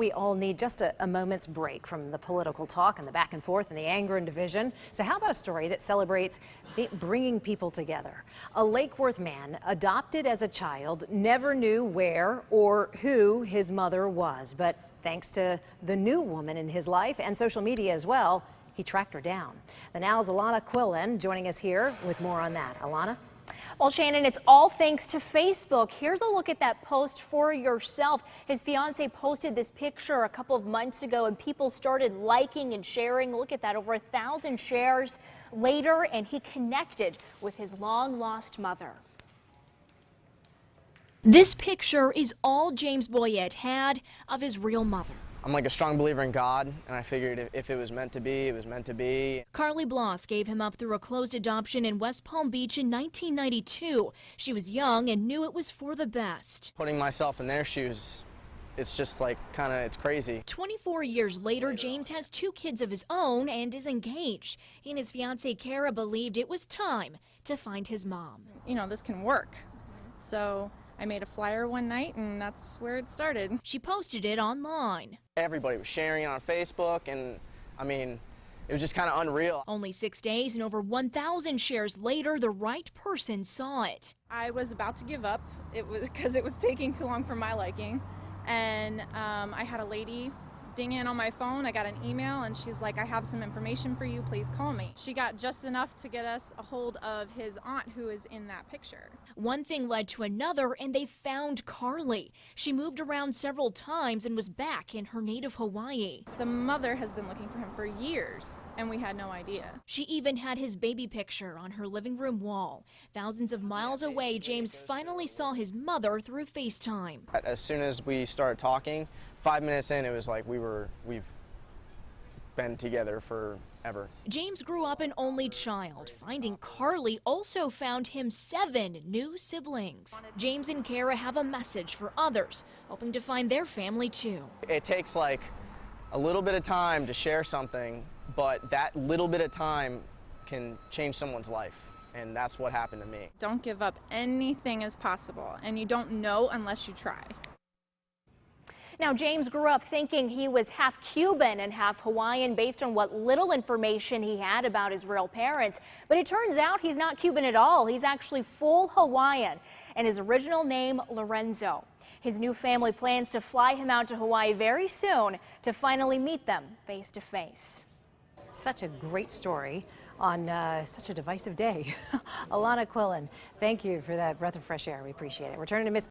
We all need just a moment's break from the political talk and the back and forth and the anger and division. So how about a story that celebrates bringing people together? A Lake Worth man, adopted as a child, never knew where or who his mother was. But thanks to the new woman in his life and social media as well, he tracked her down. The Now's Alana Quillen joining us here with more on that. Alana? Well, Shannon, it's all thanks to Facebook. Here's a look at that post for yourself. His fiance posted this picture a couple of months ago and people started liking and sharing. Look at that, over 1,000 shares later, and he connected with his long-lost mother. This picture is all James Boyette had of his real mother. I'm like a strong believer in God, and I figured if it was meant to be, it was meant to be. Carly Bloss gave him up through a closed adoption in West Palm Beach in 1992. She was young and knew it was for the best. Putting myself in their shoes, it's just like it's crazy. 24 years later, James has 2 kids of his own and is engaged. He and his fiancée Kara believed it was time to find his mom. You know, this can work. So I made a flyer one night, and that's where it started. She posted it online. Everybody was sharing it on Facebook, and I mean, it was just kind of unreal. Only 6 days and over 1,000 shares later, the right person saw it. I was about to give up. It was because it was taking too long for my liking. And I had a lady ding in on my phone. I got an email, and she's like, I have some information for you, please call me. She got just enough to get us a hold of his aunt who is in that picture. One thing led to another, and they found Carly. She moved around several times and was back in her native Hawaii. The mother has been looking for him for years, and we had no idea. She even had his baby picture on her living room wall. Thousands of miles away, James finally saw his mother through FaceTime. As soon as we started talking, 5 minutes in, it was like we've been together forever. James grew up an only child. Finding Carly also found him 7 new siblings. James and Kara have a message for others, hoping to find their family too. It takes like a little bit of time to share something, but that little bit of time can change someone's life. And that's what happened to me. Don't give up. Anything is possible, and you don't know unless you try. Now, James grew up thinking he was half Cuban and half Hawaiian based on what little information he had about his real parents. But it turns out he's not Cuban at all. He's actually full Hawaiian, and his original name, Lorenzo. His new family plans to fly him out to Hawaii very soon to finally meet them face to face. Such a great story on such a divisive day. Alana Quillen, thank you for that breath of fresh air. We appreciate it. We're turning to Miss